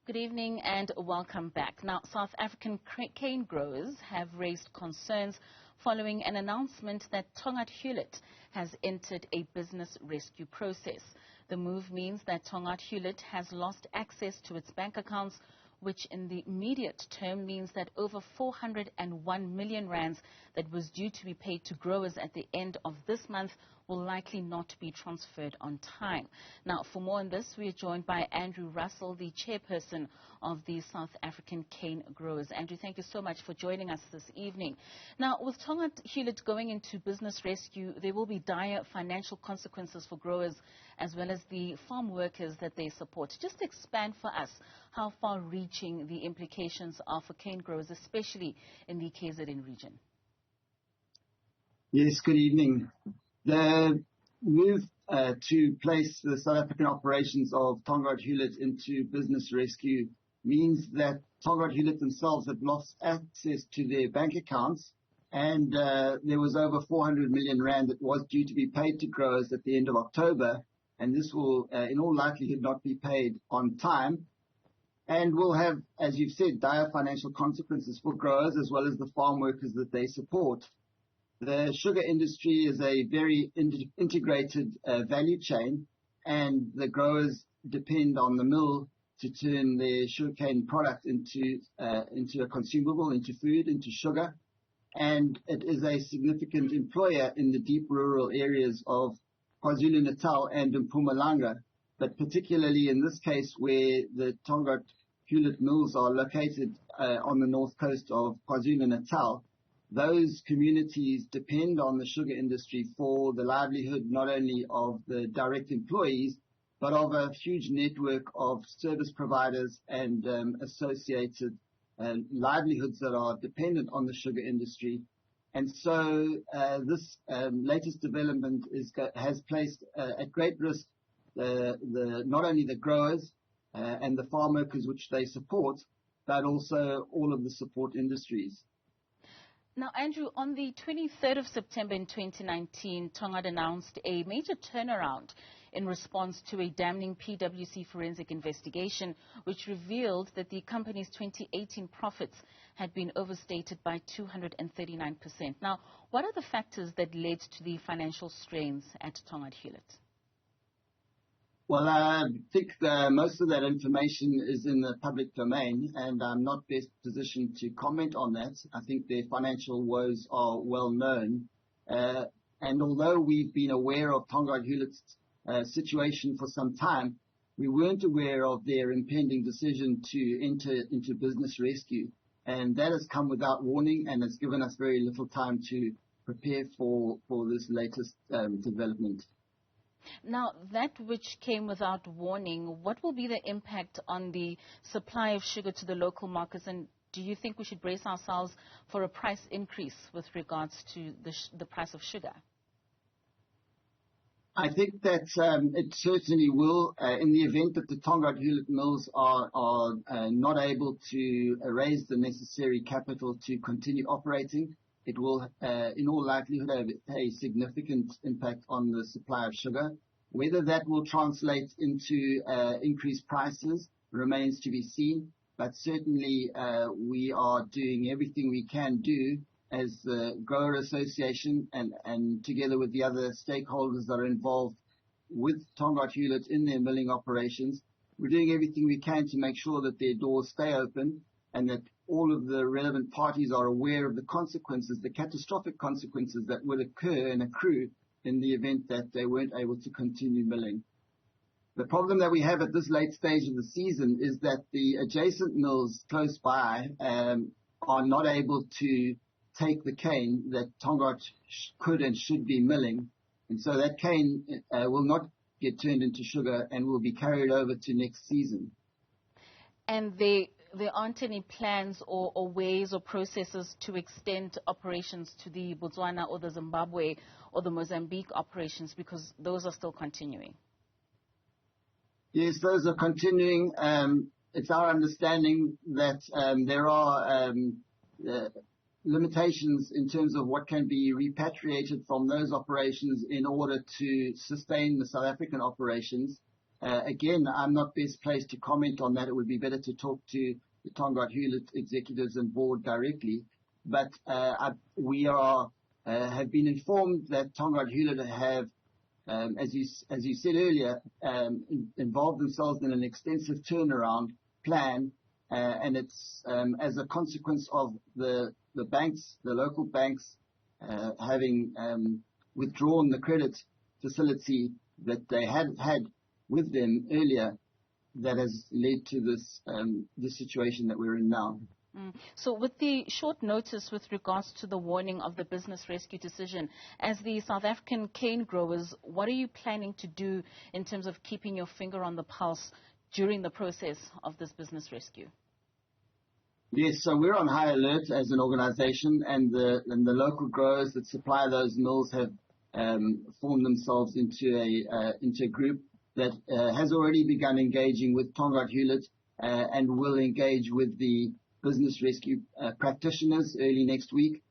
Good evening and welcome back. Now, South African cane growers have raised concerns following an announcement that Tongaat Hulett has entered a business rescue process. The move means that Tongaat Hulett has lost access to its bank accounts, which in the immediate term means that over 401 million rands that was due to be paid to growers at the end of this month will likely not be transferred on time. Now, for more on this, we are joined by Andrew Russel, the chairperson of the South African Canegrowers. Andrew, thank you so much for joining us this evening. Now, with Tongaat Hulett going into business rescue, there will be dire financial consequences for growers as well as the farm workers that they support. Just expand for us how far-reaching the implications are for cane growers, especially in the KZN region. Yes, good evening. The move to place the South African operations of Tongaat Hulett into business rescue means that Tongaat Hulett themselves have lost access to their bank accounts, and there was over 400 million rand that was due to be paid to growers at the end of October, and this will in all likelihood not be paid on time and will have, as you've said, dire financial consequences for growers as well as the farm workers that they support. The sugar industry is a very integrated value chain, and the growers depend on the mill to turn their sugarcane product into a consumable, into food, into sugar. And it is a significant employer in the deep rural areas of KwaZulu-Natal and Mpumalanga, but particularly in this case where the Tongaat Hulett mills are located on the north coast of KwaZulu-Natal. Those communities depend on the sugar industry for the livelihood not only of the direct employees, but of a huge network of service providers and associated livelihoods that are dependent on the sugar industry. And so this latest development has placed at great risk not only the growers and the farm workers which they support, but also all of the support industries. Now, Andrew, on the 23rd of September in 2019, Tongaat announced a major turnaround in response to a damning PwC forensic investigation, which revealed that the company's 2018 profits had been overstated by 239%. Now, what are the factors that led to the financial strains at Tongaat Hulett? Well, I think most of that information is in the public domain, and I'm not best positioned to comment on that. I think their financial woes are well known. And although we've been aware of Tongaat Hulett's situation for some time, we weren't aware of their impending decision to enter into business rescue. And that has come without warning and has given us very little time to prepare for this latest development. Now, that which came without warning, what will be the impact on the supply of sugar to the local markets, and do you think we should brace ourselves for a price increase with regards to the price of sugar? I think that it certainly will. In the event that the Tongaat Hulett mills are not able to raise the necessary capital to continue operating, it will, in all likelihood, have a significant impact on the supply of sugar. Whether that will translate into increased prices remains to be seen, but certainly we are doing everything we can do as the Grower Association and together with the other stakeholders that are involved with Tongaat Hulett in their milling operations. We're doing everything we can to make sure that their doors stay open and that all of the relevant parties are aware of the consequences, the catastrophic consequences that would occur and accrue in the event that they weren't able to continue milling. The problem that we have at this late stage of the season is that the adjacent mills close by are not able to take the cane that Tongaat could and should be milling. And so that cane will not get turned into sugar and will be carried over to next season. And there aren't any plans or ways or processes to extend operations to the Botswana or the Zimbabwe or the Mozambique operations, because those are still continuing? Yes, those are continuing. It's our understanding that there are limitations in terms of what can be repatriated from those operations in order to sustain the South African operations. Again, I'm not best placed to comment on that. It would be better to talk to the Tongaat Hulett executives and board directly. But we have been informed that Tongaat Hulett have, as you said earlier, involved themselves in an extensive turnaround plan, and it's as a consequence of the banks, the local banks, having withdrawn the credit facility that they had with them earlier, that has led to this situation that we're in now. So with the short notice with regards to the warning of the business rescue decision, as the South African cane growers, what are you planning to do in terms of keeping your finger on the pulse during the process of this business rescue? Yes, so we're on high alert as an organization, and the local growers that supply those mills have formed themselves into a group that has already begun engaging with Tongaat Hulett and will engage with the business rescue practitioners early next week.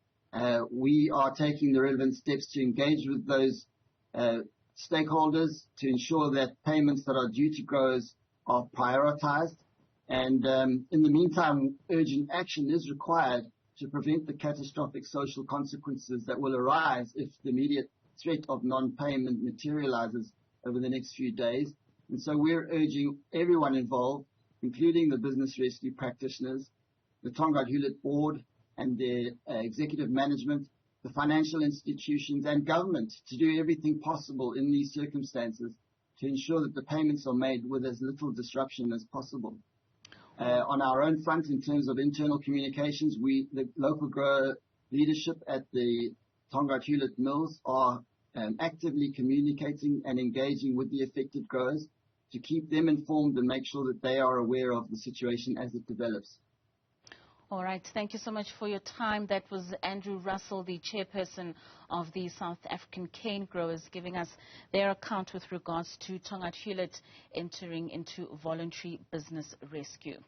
We are taking the relevant steps to engage with those stakeholders to ensure that payments that are due to growers are prioritized. And in the meantime, urgent action is required to prevent the catastrophic social consequences that will arise if the immediate threat of non-payment materializes over the next few days. And so we're urging everyone involved, including the business rescue practitioners, the Tongaat Hulett board and their executive management, the financial institutions and government, to do everything possible in these circumstances to ensure that the payments are made with as little disruption as possible. On our own front, in terms of internal communications, the local grower leadership at the Tongaat Hulett mills are actively communicating and engaging with the affected growers to keep them informed and make sure that they are aware of the situation as it develops. All right. Thank you so much for your time. That was Andrew Russel, the chairperson of the South African Cane Growers, giving us their account with regards to Tongaat Hulett entering into voluntary business rescue.